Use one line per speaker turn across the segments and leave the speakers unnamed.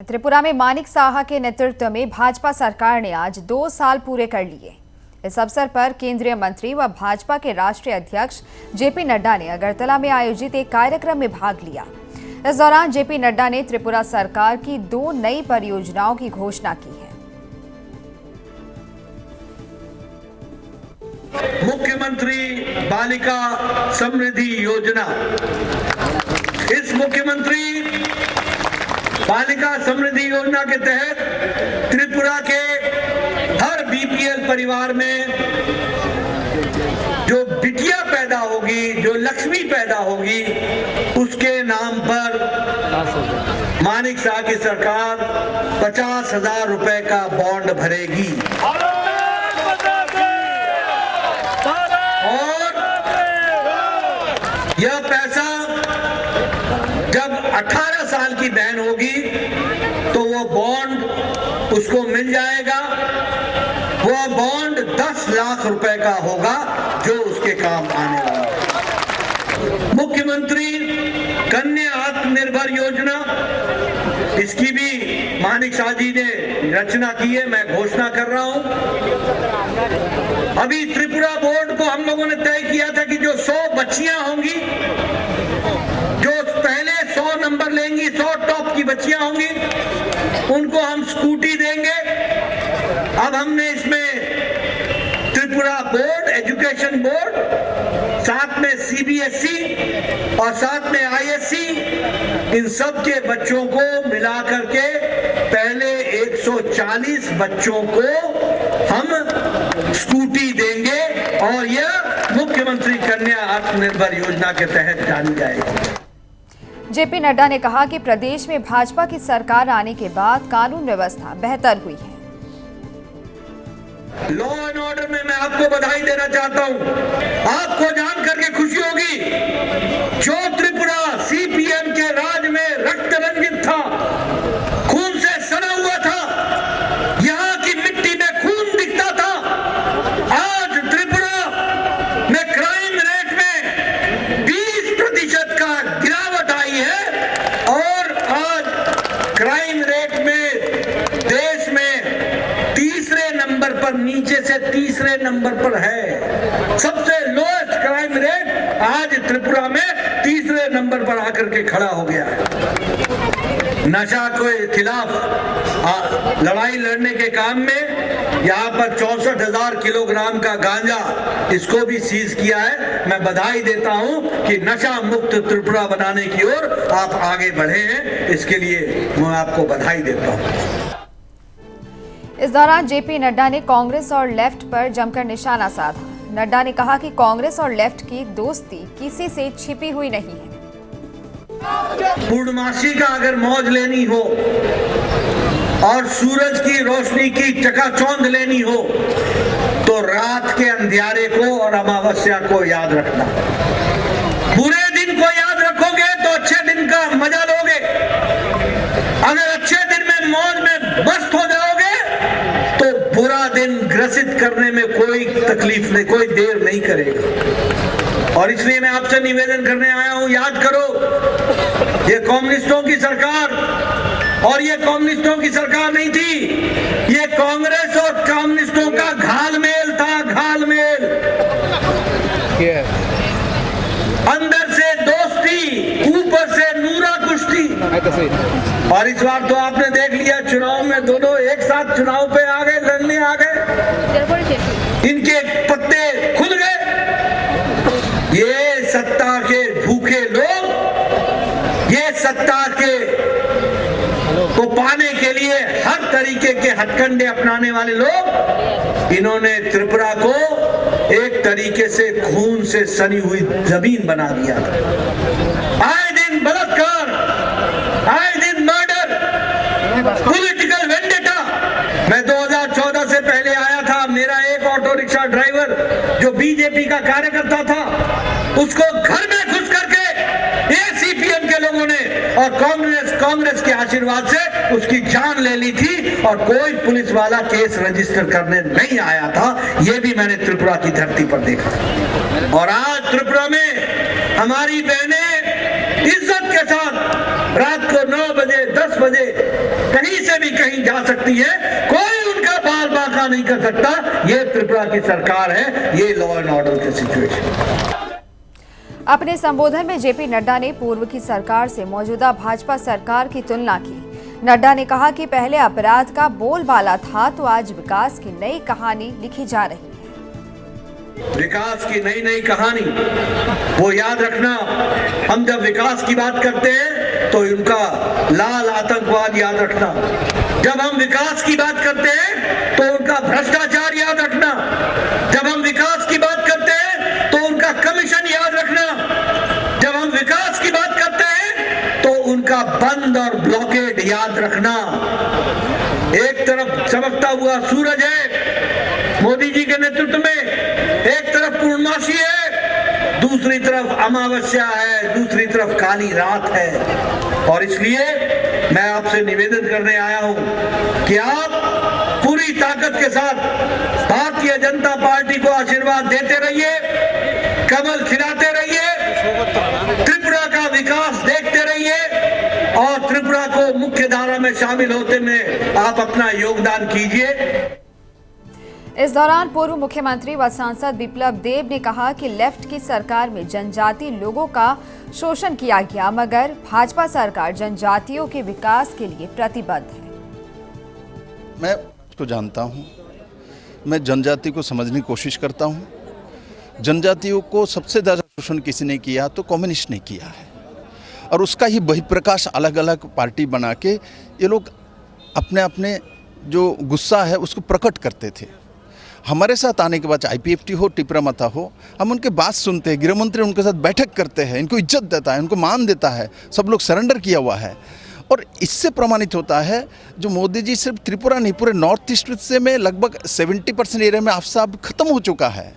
त्रिपुरा में मानिक साहा के नेतृत्व में भाजपा सरकार ने आज 2 साल पूरे कर लिए। इस अवसर पर केंद्रीय मंत्री व भाजपा के राष्ट्रीय अध्यक्ष जेपी नड्डा ने अगरतला में आयोजित एक कार्यक्रम में भाग लिया। इस दौरान जेपी नड्डा ने त्रिपुरा सरकार की 2 नई परियोजनाओं की घोषणा की है।
मुख्यमंत्री बालिका समृद्धि योजना। इस मुख्यमंत्री बालिका समृद्धि योजना के तहत त्रिपुरा के हर बीपीएल परिवार में जो बिटिया पैदा होगी, जो लक्ष्मी पैदा होगी, उसके नाम पर मानिक साह की सरकार 50,000 रुपए का बॉन्ड भरेगी और यह पैसा जब 18 साल की बहन होगी तो वो बॉन्ड उसको मिल जाएगा। वो बॉन्ड 10 लाख रुपए का होगा जो उसके काम आने वाला। मुख्यमंत्री कन्या आत्मनिर्भर योजना, इसकी भी मानिक साह जी ने रचना की है, मैं घोषणा कर रहा हूं। अभी त्रिपुरा बोर्ड को हम लोगों ने तय किया था कि जो 100 बच्चियां होंगी, जो पहले 100 नंबर लेंगी, 100 टॉप की बच्चियां होंगी, उनको हम स्कूटी देंगे। अब हमने इसमें त्रिपुरा बोर्ड, एजुकेशन बोर्ड, साथ में सीबीएसई और साथ में आईएससी, इन सब के बच्चों को मिला करके पहले 140 बच्चों को हम स्कूटी देंगे और यह मुख्यमंत्री कन्या आत्मनिर्भर योजना के तहत जानी जाएगी।
जेपी नड्डा ने कहा कि प्रदेश में भाजपा की सरकार आने के बाद कानून व्यवस्था बेहतर हुई है।
लॉ एंड ऑर्डर में मैं आपको बधाई देना चाहता हूं। आपको जान करके खुशी होगी, जो त्रिपुरा सीपीएम के राज में रक्त रंजित था, खून से सना हुआ था, यहां की मिट्टी में खून दिखता था, आज त्रिपुरा में क्राइम रेट में 20% का गिरावट आई है और आज क्राइम रेट में देश में तीसरे नंबर पर, नीचे से तीसरे नंबर पर है। सबसे लोएस्ट क्राइम रेट आज त्रिपुरा में तीसरे नंबर पर आकर के खड़ा हो गया है। नशा के खिलाफ लड़ाई लड़ने के काम में यहाँ पर 64,000 किलोग्राम का गांजा, इसको भी सीज किया है। मैं बधाई देता हूं कि नशा मुक्त त्रिपुरा बनाने की ओर आप आगे बढ़े हैं, इसके लिए मैं आपको बधाई देता हूं।
इस दौरान जेपी नड्डा ने कांग्रेस और लेफ्ट पर जमकर निशाना साधा। नड्डा ने कहा कि कांग्रेस और लेफ्ट की दोस्ती किसी से छिपी हुई नहीं है।
पूर्णमासी का अगर मौज लेनी हो और सूरज की रोशनी की चकाचौंध लेनी हो तो रात के अंधियारे को और अमावस्या को याद रखना। बुरे दिन को याद रखोगे तो अच्छे दिन का मजा लोगे। अगर अच्छे दिन में मौज में मस्त हो जाओगे तो बुरा दिन ग्रसित करने में कोई तकलीफ नहीं, कोई देर नहीं करेगा। और इसलिए मैं आपसे निवेदन करने आया हूं, याद करो, ये कम्युनिस्टों की सरकार, और ये कम्युनिस्टों की सरकार नहीं थी, ये कांग्रेस और कम्युनिस्टों का घालमेल था, घालमेल। अंदर से दोस्ती, ऊपर से नूरा कुश्ती। और इस बार तो आपने देख लिया, चुनाव में दोनों एक साथ चुनाव पे आ गए, लड़ने आ गए, इनके पत्ते खुल गए। ये सत्ता के भूखे लोग, ये सत्ता के को पाने के लिए हर तरीके के हथकंडे अपनाने वाले लोग, इन्होंने त्रिपुरा को एक तरीके से खून से सनी हुई जमीन बना दिया। आए दिन बलात्कार, आए दिन मर्डर, पॉलिटिकल वेंडेटा। मैं 2014 से पहले आया था, मेरा एक ऑटो रिक्शा ड्राइवर जो बीजेपी का कार्यकर्ता था, उसको घर में घुस करके सीपीएम के लोगों ने और कांग्रेस के आशीर्वाद से उसकी जान ले ली थी और कोई पुलिस वाला केस रजिस्टर करने नहीं आया था। यह भी मैंने त्रिपुरा की धरती पर देखा। और आज त्रिपुरा में हमारी बहनें इज्जत के के साथ रात को 9 बजे 10 बजे कहीं से भी कहीं जा सकती है, कोई उनका बाल बांका नहीं कर सकता। ये त्रिपुरा की सरकार है, ये लॉ एंड ऑर्डर की सिचुएशन।
अपने संबोधन में जेपी नड्डा ने पूर्व की सरकार से मौजूदा भाजपा सरकार की तुलना की। नड्डा ने कहा कि पहले अपराध का बोलबाला था तो आज विकास की नई कहानी लिखी जा रही है।
विकास की नई नई कहानी, वो याद रखना, हम जब विकास की बात करते हैं तो उनका लाल आतंकवाद याद रखना, जब हम विकास की बात करते हैं तो उनका भ्रष्टाचार याद रखना, जब हम विकास की बात करते हैं तो उनका कमीशन याद रखना, जब हम विकास की बात करते हैं तो उनका बंद और ब्लॉकेड याद रखना। एक तरफ चमकता हुआ सूरज है मोदी जी के नेतृत्व में, एक तरफ पूर्णमासी है, दूसरी तरफ अमावस्या है, दूसरी तरफ काली रात है। और इसलिए मैं आपसे निवेदन करने आया हूं कि आप पूरी ताकत के साथ भारतीय जनता पार्टी को आशीर्वाद देते रहिए, कमल खिलाते रहिए, त्रिपुरा का विकास देखते रहिए और त्रिपुरा को मुख्य धारा में शामिल होते में आप अपना योगदान कीजिए।
इस दौरान पूर्व मुख्यमंत्री व सांसद बिप्लब देब ने कहा कि लेफ्ट की सरकार में जनजातीय लोगों का शोषण किया गया, मगर भाजपा सरकार जनजातियों के विकास के लिए प्रतिबद्ध है।
मैं उसको जानता हूं, मैं जनजाति को समझने की कोशिश करता हूं। जनजातियों को सबसे ज़्यादा शोषण किसी ने किया तो कम्युनिस्ट ने किया है, और उसका ही बहिप्रकाश अलग अलग पार्टी बना के ये लोग अपने अपने जो गुस्सा है उसको प्रकट करते थे। हमारे साथ आने के बाद IPFT हो, टिपरा मथा हो, हम उनके बात सुनते हैं, गृहमंत्री उनके साथ बैठक करते हैं, इनको इज्जत देता है, उनको मान देता है, सब लोग सरेंडर किया हुआ है। और इससे प्रमाणित होता है जो मोदी जी सिर्फ त्रिपुरा नहीं, पूरे नॉर्थ ईस्ट से में लगभग 70% एरिया में अफसाब खत्म हो चुका है।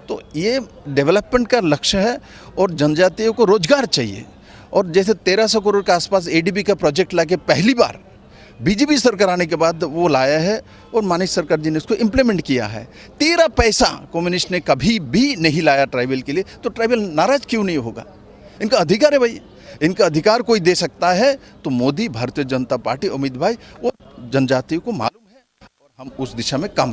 तो ये डेवलपमेंट का लक्ष्य है और जनजातियों को रोजगार चाहिए। और जैसे 1300 करोड़ के आसपास ADB का प्रोजेक्ट लाके पहली बार बीजेपी सरकार आने के बाद वो लाया है और मानिक सरकार जी ने उसको इम्प्लीमेंट किया है। 13 पैसा कम्युनिस्ट ने कभी भी नहीं लाया ट्राइबल के लिए, तो ट्राइबल नाराज क्यों नहीं होगा? इनका अधिकार है भाई, इनका अधिकार कोई दे सकता है तो मोदी, भारतीय जनता पार्टी, अमित भाई, वो जनजातियों को मालूम है और हम उस दिशा में काम